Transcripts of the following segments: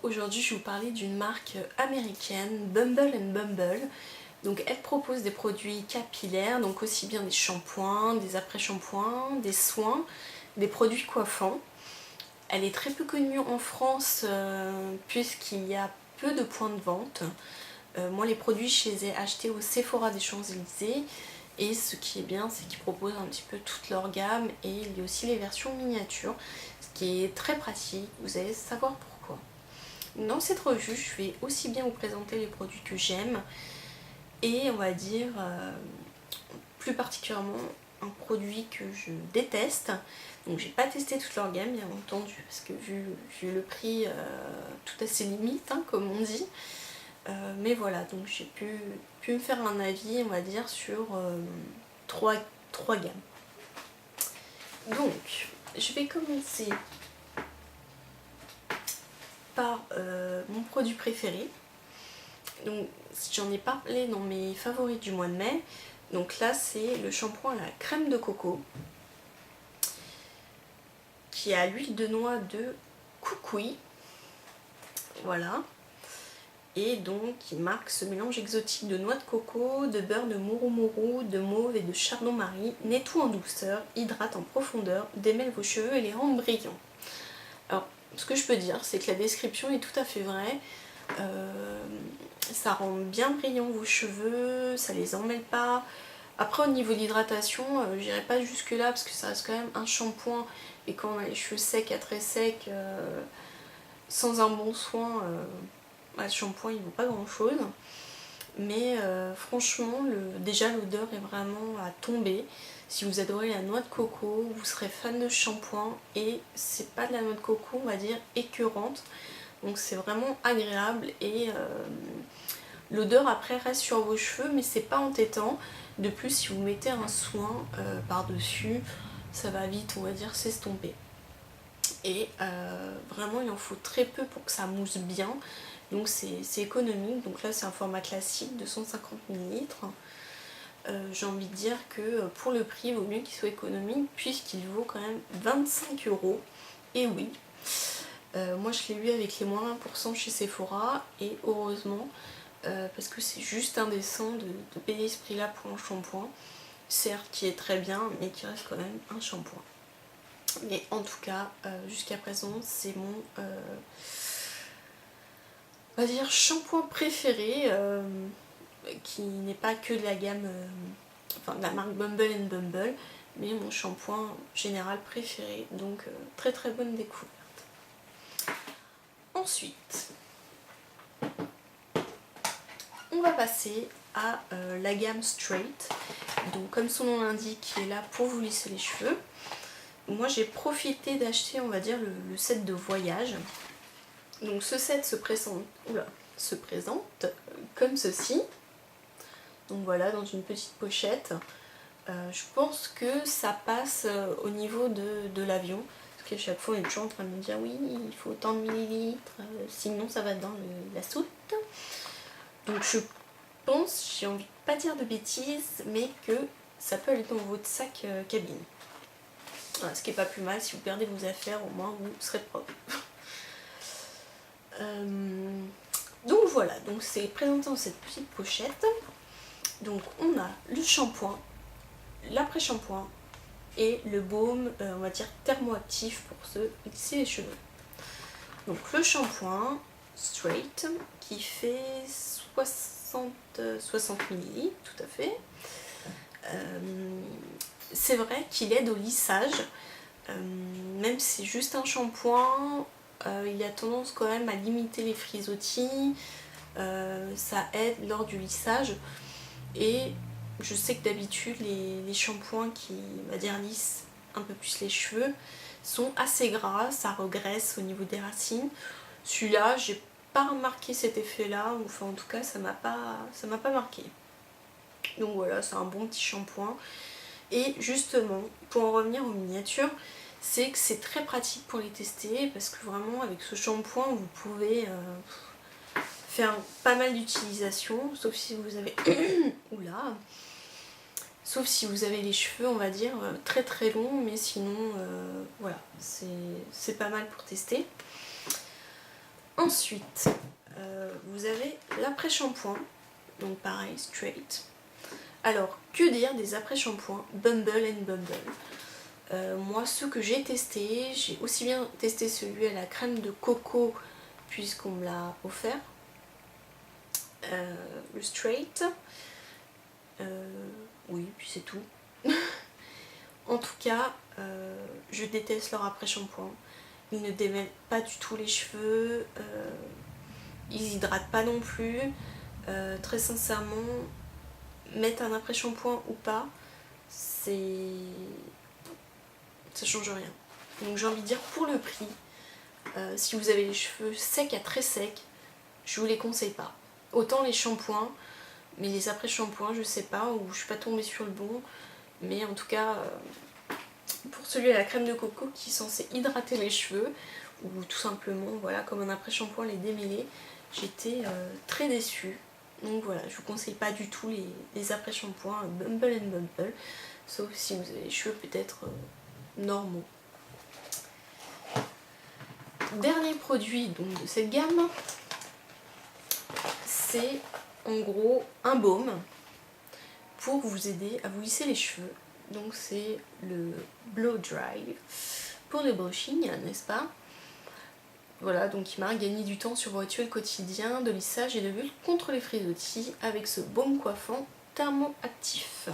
Aujourd'hui je vais vous parler d'une marque américaine, Bumble and Bumble. Donc elle propose des produits capillaires, donc aussi bien des shampoings, des après-shampoings, des soins, des produits coiffants. Elle est très peu connue en France puisqu'il y a peu de points de vente. Moi les produits je les ai achetés au Sephora des Champs-Élysées. Et ce qui est bien, c'est qu'ils proposent un petit peu toute leur gamme et il y a aussi les versions miniatures, ce qui est très pratique, vous allez savoir pourquoi. Dans cette revue, je vais aussi bien vous présenter les produits que j'aime et on va dire plus particulièrement un produit que je déteste. Donc j'ai pas testé toute leur gamme bien entendu parce que vu le prix tout à ses limites hein, comme on dit. Mais voilà, donc j'ai pu me faire un avis on va dire sur trois gammes. Donc je vais commencer par mon produit préféré. Donc j'en ai parlé dans mes favoris du mois de mai. Donc là c'est le shampoing à la crème de coco qui est à l'huile de noix de Kukui. Voilà. Et donc qui marque ce mélange exotique de noix de coco, de beurre de mouroumorou, de mauve et de chardon-marie, nettoie en douceur, hydrate en profondeur, démêle vos cheveux et les rend brillants. Alors ce que je peux dire c'est que la description est tout à fait vraie. Ça rend bien brillants vos cheveux, ça les emmêle pas. Après au niveau de l'hydratation, j'irai pas jusque là parce que ça reste quand même un shampoing et quand on a les cheveux secs à très secs, sans un bon soin, le shampoing il vaut pas grand chose. Mais franchement, déjà l'odeur est vraiment à tomber. Si vous adorez la noix de coco, vous serez fan de shampoing et c'est pas de la noix de coco, on va dire écœurante. Donc c'est vraiment agréable et l'odeur après reste sur vos cheveux mais c'est pas entêtant. De plus si vous mettez un soin par dessus, ça va vite on va dire s'estomper. Et vraiment il en faut très peu pour que ça mousse bien. Donc c'est économique, donc là c'est un format classique de 150 ml. J'ai envie de dire que pour le prix il vaut mieux qu'il soit économique puisqu'il vaut quand même 25 €. Et oui, moi je l'ai eu avec les moins 1% chez Sephora et heureusement parce que c'est juste indécent de payer ce prix là pour un shampoing, certes qui est très bien mais qui reste quand même un shampoing. Mais en tout cas jusqu'à présent c'est mon on va dire shampoing préféré qui n'est pas que de la gamme enfin de la marque Bumble and Bumble mais mon shampoing général préféré, donc très très bonne découverte. Ensuite on va passer à la gamme Straight, donc comme son nom l'indique qui est là pour vous lisser les cheveux. Moi j'ai profité d'acheter on va dire le set de voyage. Donc ce set se présente comme ceci. Donc voilà, dans une petite pochette. Je pense que ça passe au niveau de l'avion. Parce qu'à chaque fois on est toujours en train de me dire oui, il faut autant de millilitres, sinon ça va dans la soute. Donc je pense, j'ai envie de pas dire de bêtises, mais que ça peut aller dans votre sac cabine. Voilà, ce qui est pas plus mal, si vous perdez vos affaires, au moins vous serez propre. Donc voilà, donc c'est présenté dans cette petite pochette. Donc on a le shampoing, l'après-shampoing et le baume, on va dire thermoactif pour se lisser les cheveux. Donc le shampoing Straight qui fait 60 ml, tout à fait. C'est vrai qu'il aide au lissage, même si c'est juste un shampoing. Il a tendance quand même à limiter les frisottis, ça aide lors du lissage et je sais que d'habitude les shampoings qui lissent un peu plus les cheveux sont assez gras, ça regraisse au niveau des racines. Celui-là j'ai pas remarqué cet effet là, enfin en tout cas ça m'a pas marqué. Donc voilà, c'est un bon petit shampoing. Et justement pour en revenir aux miniatures, c'est que c'est très pratique pour les tester parce que vraiment avec ce shampoing vous pouvez faire pas mal d'utilisations, sauf si vous avez oula, sauf si vous avez les cheveux on va dire très très longs, mais sinon voilà, c'est pas mal pour tester. Ensuite, vous avez l'après-shampoing, donc pareil, straight. Alors, que dire des après-shampoings Bumble and Bumble? Moi, ceux que j'ai testés, j'ai aussi bien testé celui à la crème de coco, puisqu'on me l'a offert, le straight. Oui, puis c'est tout. En tout cas, je déteste leur après-shampoing. Ils ne démêlent pas du tout les cheveux, ils hydratent pas non plus. Très sincèrement, mettre un après-shampoing ou pas, ça change rien. Donc j'ai envie de dire, pour le prix, si vous avez les cheveux secs à très secs, je vous les conseille pas. Autant les shampoings, mais les après-shampoings, je sais pas, ou je suis pas tombée sur le bon. Mais en tout cas, pour celui à la crème de coco qui est censé hydrater les cheveux, ou tout simplement, voilà, comme un après-shampoing les démêler, j'étais très déçue. Donc voilà, je vous conseille pas du tout les après-shampoings Bumble and Bumble, sauf si vous avez les cheveux peut-être normaux. Dernier produit donc de cette gamme, c'est en gros un baume pour vous aider à vous lisser les cheveux. Donc c'est le Blow Dry pour le brushing, n'est-ce pas? Voilà, donc il m'a gagné du temps sur vos rituels quotidiens de lissage et de bulle contre les frisottis avec ce baume coiffant thermoactif.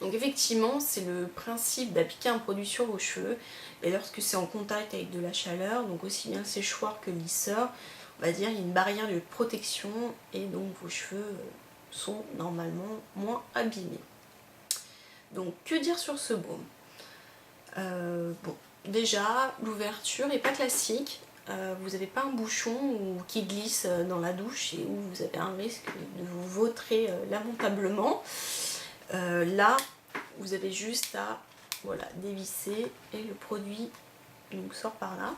Donc effectivement, c'est le principe d'appliquer un produit sur vos cheveux et lorsque c'est en contact avec de la chaleur, donc aussi bien le séchoir que le lisseur, on va dire il y a une barrière de protection et donc vos cheveux sont normalement moins abîmés. Donc que dire sur ce baume? Bon, déjà l'ouverture n'est pas classique, vous n'avez pas un bouchon qui glisse dans la douche et où vous avez un risque de vous vautrer lamentablement. Là vous avez juste à voilà, dévisser et le produit donc, sort par là.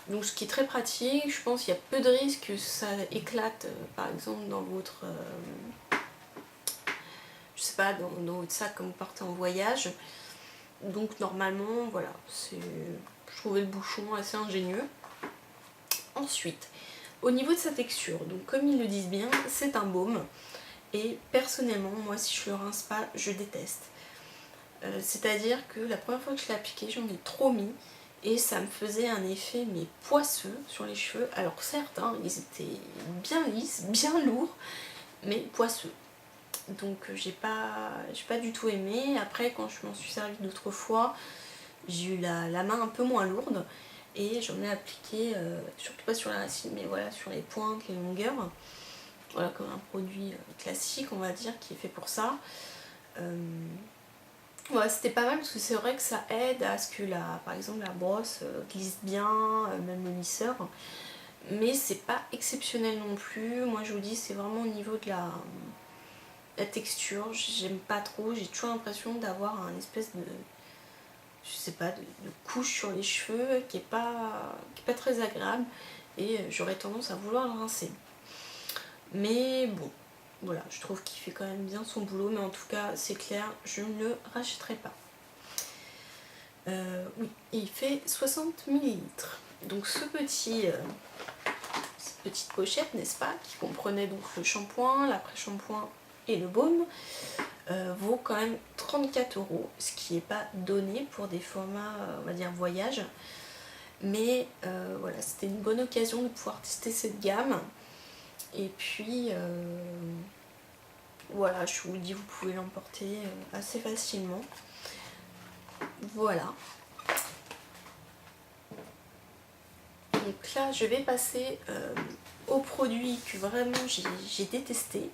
Donc ce qui est très pratique, je pense qu'il y a peu de risques que ça éclate par exemple dans votre je sais pas, dans votre sac quand vous partez en voyage. Donc normalement voilà, je trouvais le bouchon assez ingénieux. Ensuite, au niveau de sa texture, donc comme ils le disent bien, c'est un baume. Et personnellement, moi si je le rince pas, je déteste. C'est-à-dire que la première fois que je l'ai appliqué, j'en ai trop mis. Et ça me faisait un effet mais poisseux sur les cheveux. Alors certes, hein, ils étaient bien lisses, bien lourds, mais poisseux. Donc j'ai pas du tout aimé. Après quand je m'en suis servi d'autres fois, j'ai eu la main un peu moins lourde. Et j'en ai appliqué, surtout pas sur la racine, mais voilà, sur les pointes, les longueurs. Voilà, comme un produit classique, on va dire, qui est fait pour ça. Voilà, c'était pas mal parce que c'est vrai que ça aide à ce que, par exemple, la brosse glisse bien, même le lisseur. Mais c'est pas exceptionnel non plus. Moi, je vous dis, c'est vraiment au niveau de la texture. J'aime pas trop. J'ai toujours l'impression d'avoir un espèce de, je sais pas, de couche sur les cheveux qui est pas très agréable. Et j'aurais tendance à vouloir le rincer. Mais bon, voilà, je trouve qu'il fait quand même bien son boulot, mais en tout cas, c'est clair, je ne le rachèterai pas. Oui, il fait 60 ml. Donc cette petite pochette, n'est-ce pas, qui comprenait donc le shampoing, l'après-shampoing et le baume, vaut quand même 34 €, ce qui n'est pas donné pour des formats, on va dire, voyage. Mais voilà, c'était une bonne occasion de pouvoir tester cette gamme. Et puis voilà, je vous le dis, vous pouvez l'emporter assez facilement. Voilà. Donc là, je vais passer au produit que vraiment j'ai détesté.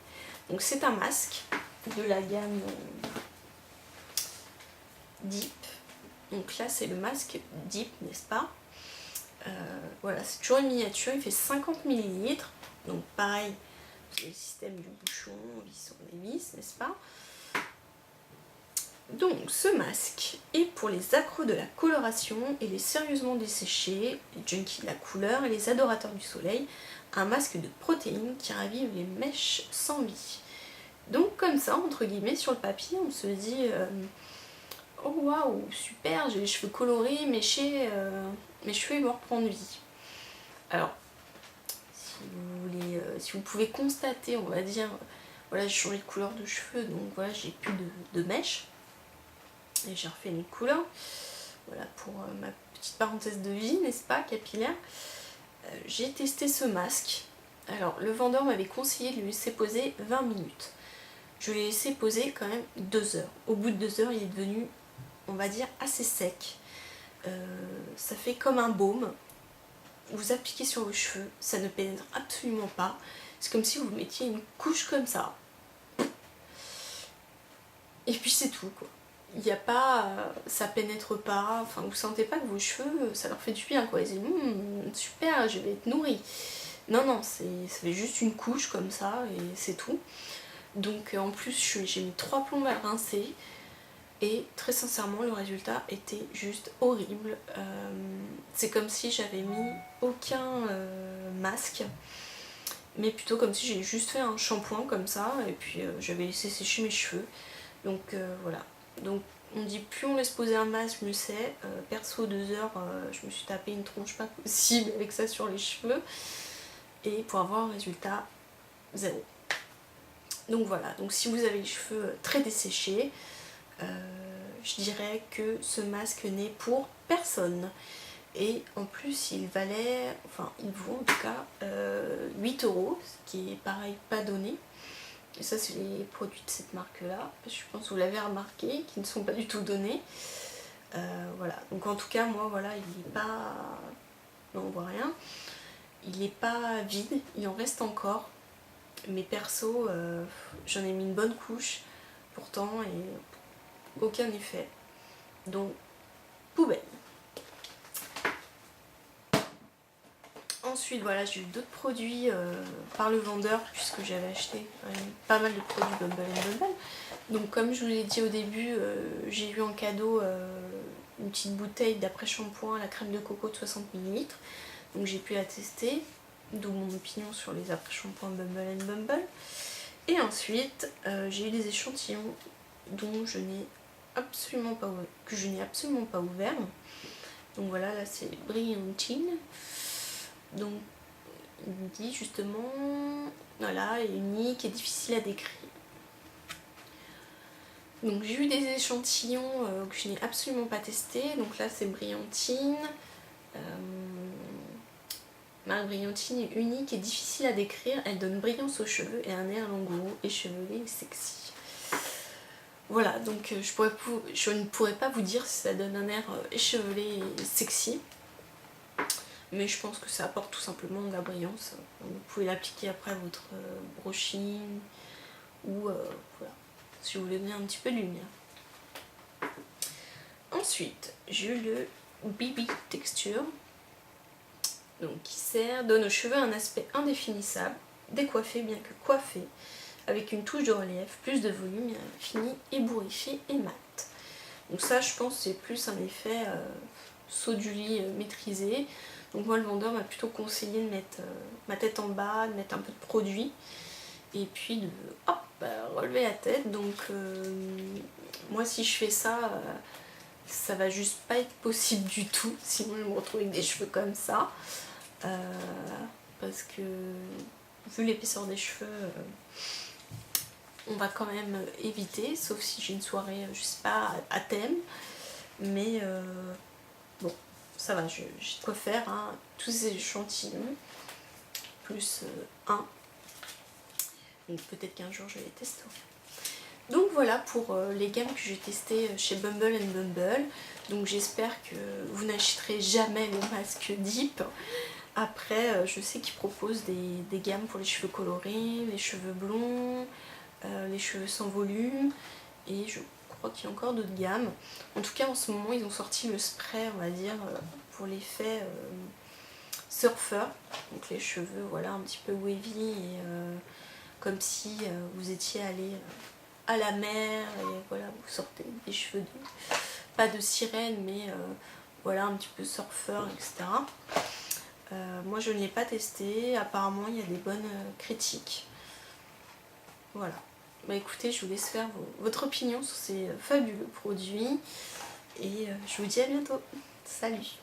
Donc c'est un masque de la gamme Deep. Donc là, c'est le masque Deep, n'est-ce pas? Voilà, c'est toujours une miniature, il fait 50 ml. Donc pareil, c'est le système du bouchon, vis sur les vis, n'est-ce pas? Donc ce masque est pour les accros de la coloration et les sérieusement desséchés, les junkies de la couleur et les adorateurs du soleil. Un masque de protéines qui ravive les mèches sans vie. Donc comme ça, entre guillemets, sur le papier, on se dit oh waouh, super, j'ai les cheveux colorés, mes cheveux ils vont reprendre vie. Alors, si vous voulez, si vous pouvez constater, on va dire, voilà, j'ai changé de couleur de cheveux, donc voilà, j'ai plus de mèches. Et j'ai refait une couleur. Voilà pour ma petite parenthèse de vie, n'est-ce pas, capillaire. J'ai testé ce masque. Alors, le vendeur m'avait conseillé de le laisser poser 20 minutes. Je l'ai laissé poser quand même 2 heures. Au bout de 2 heures, il est devenu, on va dire, assez sec. Ça fait comme un baume. Vous appliquez sur vos cheveux, ça ne pénètre absolument pas. C'est comme si vous mettiez une couche comme ça. Et puis c'est tout, quoi. Il n'y a pas, ça pénètre pas, enfin vous sentez pas que vos cheveux, ça leur fait du bien, quoi. Ils disent super, je vais être nourrie. Non, non, ça fait juste une couche comme ça et c'est tout. Donc en plus j'ai mis 3 plombes à rincer et très sincèrement le résultat était juste horrible. C'est comme si j'avais mis aucun masque, mais plutôt comme si j'ai juste fait un shampoing comme ça et puis j'avais laissé sécher mes cheveux. Donc voilà. Donc on dit plus on laisse poser un masque, mieux c'est. Perso 2 heures, je me suis tapé une tronche pas possible avec ça sur les cheveux. Et pour avoir un résultat, 0. Donc voilà, donc si vous avez les cheveux très desséchés, je dirais que ce masque n'est pour personne. Et en plus il valait, enfin il vaut en tout cas 8 €, ce qui est pareil pas donné. Et ça c'est les produits de cette marque là, je pense que vous l'avez remarqué, qui ne sont pas du tout donnés. Voilà, donc en tout cas moi voilà, il n'est pas, non on voit rien, il n'est pas vide, il en reste encore. Mais perso, j'en ai mis une bonne couche pourtant et aucun effet. Donc poubelle. Ensuite voilà, j'ai eu d'autres produits par le vendeur puisque j'avais acheté pas mal de produits Bumble Bumble. Donc comme je vous l'ai dit au début, j'ai eu en cadeau une petite bouteille d'après-shampoing à la crème de coco de 60 ml. Donc j'ai pu la tester, d'où mon opinion sur les après-shampoings Bumble Bumble. Et ensuite j'ai eu des échantillons dont je n'ai absolument pas ouvert, que je n'ai absolument pas ouvert. Donc voilà, là c'est Brillantine. Donc il me dit justement, voilà, unique et difficile à décrire. Donc j'ai eu des échantillons que je n'ai absolument pas testés. Donc là c'est Brillantine. Ma brillantine est unique et difficile à décrire. Elle donne brillance aux cheveux et un air langoureux, échevelé et sexy. Voilà, donc je ne pourrais pas vous dire si ça donne un air échevelé et sexy. Mais je pense que ça apporte tout simplement de la brillance. Vous pouvez l'appliquer après votre brushing ou voilà, si vous voulez donner un petit peu de lumière. Ensuite, j'ai eu le BB Texture, donc qui donne aux cheveux un aspect indéfinissable, décoiffé bien que coiffé, avec une touche de relief, plus de volume, fini, ébouriffé et mat. Donc ça je pense c'est plus un effet saut du lit maîtrisé. Donc moi le vendeur m'a plutôt conseillé de mettre ma tête en bas, de mettre un peu de produit et puis de hop, relever la tête. Donc moi si je fais ça, ça va juste pas être possible du tout, sinon je me retrouve avec des cheveux comme ça. Parce que vu l'épaisseur des cheveux, on va quand même éviter, sauf si j'ai une soirée, je sais pas, à thème. Mais bon, ça va, j'ai de quoi faire, hein, tous ces échantillons, plus un. Donc peut-être qu'un jour je les testerai. Donc voilà pour les gammes que j'ai testées chez Bumble Bumble. Donc j'espère que vous n'achèterez jamais le masque Deep. Après, je sais qu'ils proposent des gammes pour les cheveux colorés, les cheveux blonds, les cheveux sans volume, et je crois qu'il y a encore d'autres gammes. En tout cas, en ce moment, ils ont sorti le spray, on va dire, pour l'effet surfeur. Donc les cheveux, voilà, un petit peu wavy, et comme si vous étiez allé à la mer, et voilà, vous sortez des cheveux pas de sirène, mais voilà, un petit peu surfeur, etc. Moi je ne l'ai pas testé, apparemment il y a des bonnes critiques. Voilà. Bah écoutez, je vous laisse faire votre opinion sur ces fabuleux produits et je vous dis à bientôt. Salut!